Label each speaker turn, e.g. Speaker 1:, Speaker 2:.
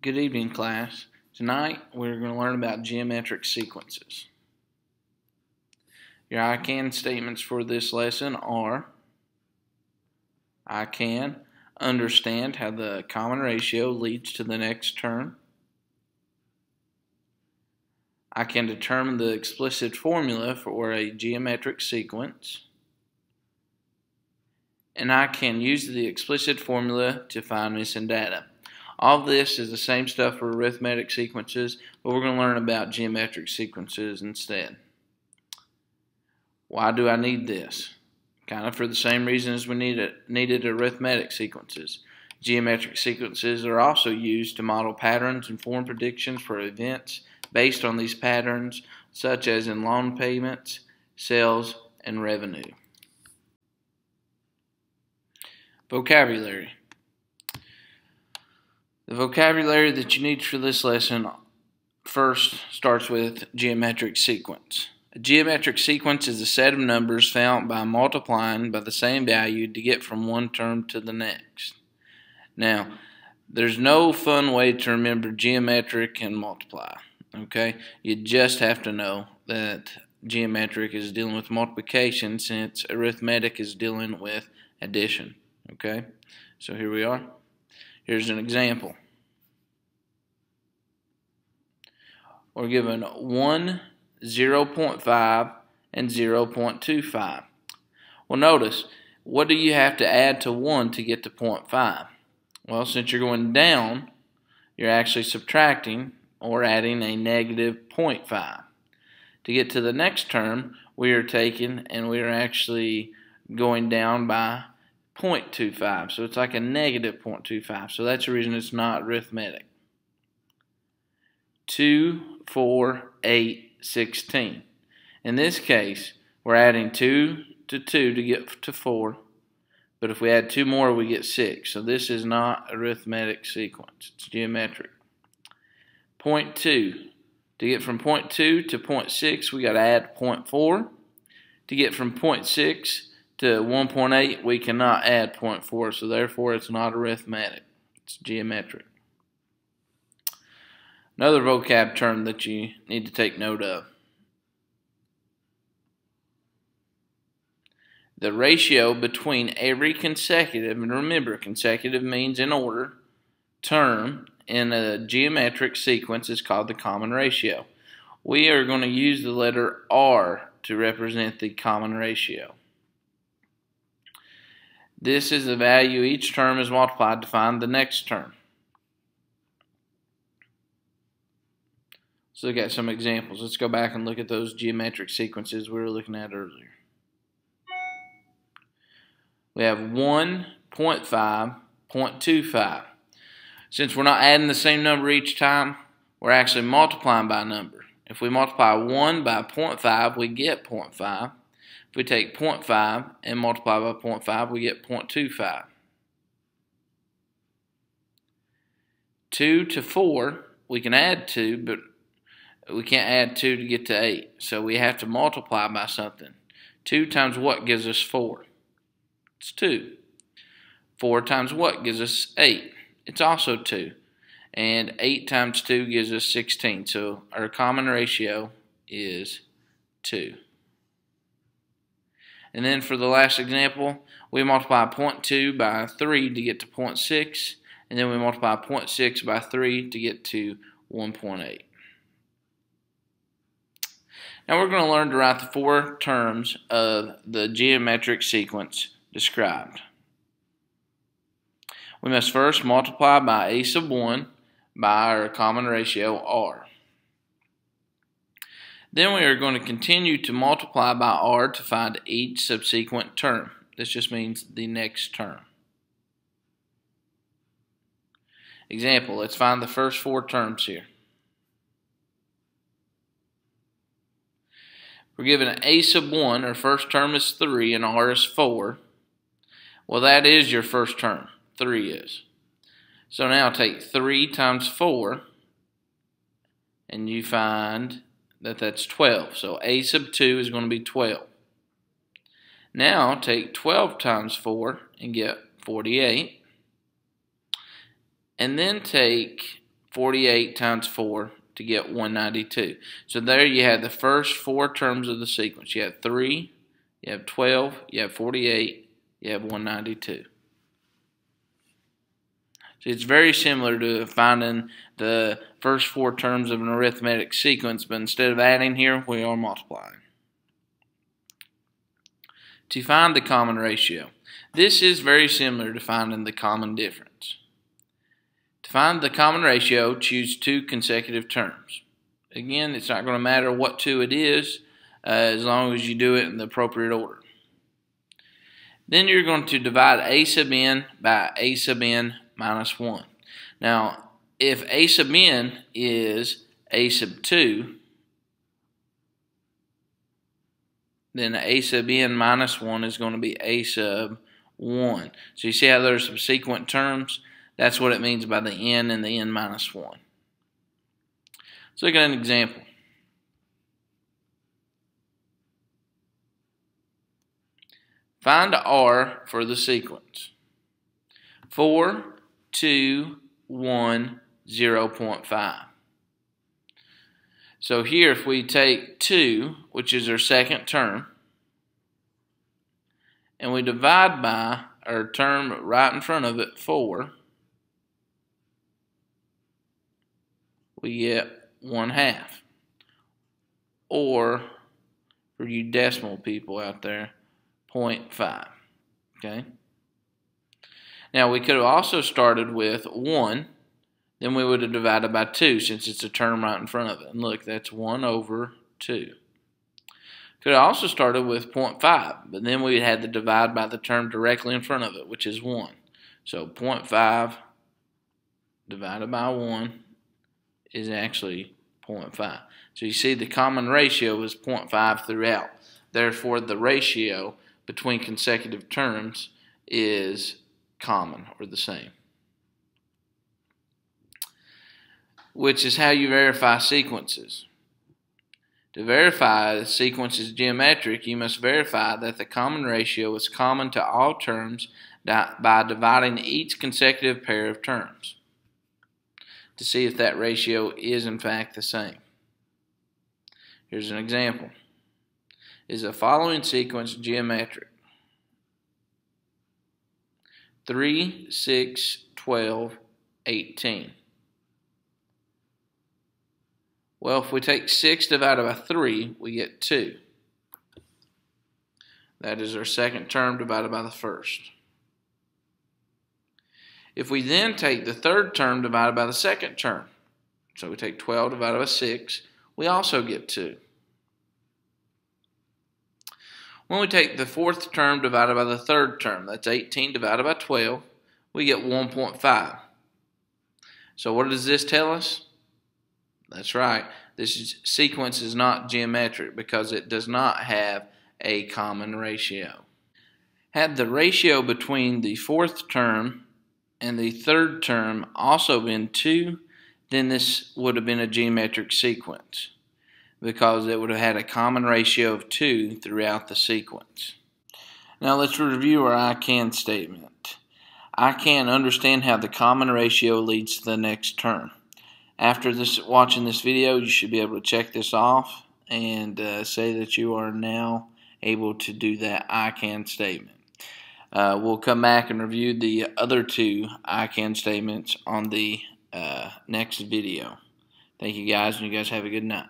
Speaker 1: Good evening, class. Tonight we're going to learn about geometric sequences. Your I can statements for this lesson are: I can understand how the common ratio leads to the next term. I can determine the explicit formula for a geometric sequence. And I can use the explicit formula to find missing data. All of this is the same stuff for arithmetic sequences, but we're going to learn about geometric sequences instead. Why do I need this? Kind of for the same reason as we needed arithmetic sequences. Geometric sequences are also used to model patterns and form predictions for events based on these patterns, such as in loan payments, sales, and revenue. Vocabulary. The vocabulary that you need for this lesson first starts with geometric sequence. A geometric sequence is a set of numbers found by multiplying by the same value to get from one term to the next. Now, there's no fun way to remember geometric and multiply. Okay? You just have to know that geometric is dealing with multiplication, since arithmetic is dealing with addition. Okay? So here we are. Here's an example. We're given 1, 0.5, and 0.25. Well, notice, what do you have to add to 1 to get to 0.5? Well, since you're going down, you're actually subtracting or adding a negative 0.5. To get to the next term, we are taking and we are actually going down by 0.25, so it's like a negative 0.25, so that's the reason it's not arithmetic. 2, 4, 8, 16. In this case, we're adding 2 to 2 to get to 4, but if we add 2 more, we get 6, so this is not arithmetic sequence, it's geometric. 0.2. To get from 0.2 to 0.6, we got to add 0.4. To get from 0.6 to 1.8, we cannot add 0.4, so therefore it's not arithmetic, it's geometric. Another vocab term that you need to take note of: the ratio between every consecutive, and remember, consecutive means in order, term in a geometric sequence is called the common ratio. We are going to use the letter R to represent the common ratio. This is the value each term is multiplied to find the next term. Let's look at some examples. Let's go back and look at those geometric sequences we were looking at earlier. We have 1, 0.5, 0.25. Since we're not adding the same number each time, we're actually multiplying by a number. If we multiply 1 by 0.5, we get 0.5. If we take 0.5 and multiply by 0.5, we get 0.25. 2 to 4, we can add 2, but we can't add 2 to get to 8. So we have to multiply by something. 2 times what gives us 4? It's 2. 4 times what gives us 8? It's also 2. And 8 times 2 gives us 16. So our common ratio is 2. And then for the last example, we multiply 0.2 by 3 to get to 0.6, and then we multiply 0.6 by 3 to get to 1.8. Now we're going to learn to write the 4 terms of the geometric sequence described. We must first multiply by a sub 1 by our common ratio r. Then we are going to continue to multiply by r to find each subsequent term. This just means the next term. Example, let's find the first 4 terms here. We're given a sub 1, our first term is 3 and r is 4. Well, that is your first term, 3 is. So now take 3 times 4 and you find that that's 12. So a sub 2 is going to be 12. Now take 12 times 4 and get 48. And then take 48 times 4 to get 192. So there you have the first 4 terms of the sequence. You have 3, you have 12, you have 48, you have 192. So it's very similar to finding the first 4 terms of an arithmetic sequence, but instead of adding here, we are multiplying. To find the common ratio. This is very similar to finding the common difference. To find the common ratio, choose 2 consecutive terms. Again, it's not going to matter what 2 it is, as long as you do it in the appropriate order. Then you're going to divide a sub n by a sub n minus 1. Now, if a sub n is a sub 2, then a sub n minus 1 is going to be a sub 1. So you see how there's subsequent terms? That's what it means by the n and the n minus 1. Let's look at an example. Find R for the sequence. 4, 2, 1, 0.5. So here, if we take 2, which is our second term, and we divide by our term right in front of it, 4, we get 1/2. Or, for you decimal people out there, 0.5. Okay? Now, we could have also started with 1. Then we would have divided by 2 since it's a term right in front of it. And look, that's 1 over 2. Could have also started with 0.5, but then we had to divide by the term directly in front of it, which is 1. So 0.5 divided by 1 is actually 0.5. So you see the common ratio is 0.5 throughout. Therefore, the ratio between consecutive terms is common or the same. Which is how you verify sequences. To verify a sequence is geometric, you must verify that the common ratio is common to all terms by dividing each consecutive pair of terms to see if that ratio is in fact the same. Here's an example. Is the following sequence geometric? 3, 6, 12, 18. Well, if we take 6 divided by 3, we get 2. That is our second term divided by the first. If we then take the third term divided by the second term, so we take 12 divided by 6, we also get 2. When we take the fourth term divided by the third term, that's 18 divided by 12, we get 1.5. So what does this tell us? That's right. This sequence is not geometric because it does not have a common ratio. Had the ratio between the fourth term and the third term also been 2, then this would have been a geometric sequence because it would have had a common ratio of 2 throughout the sequence. Now let's review our I can statement. I can understand how the common ratio leads to the next term. After watching this video, you should be able to check this off and say that you are now able to do that I can statement. We'll come back and review the other 2 I can statements on the next video. Thank you guys, and you guys have a good night.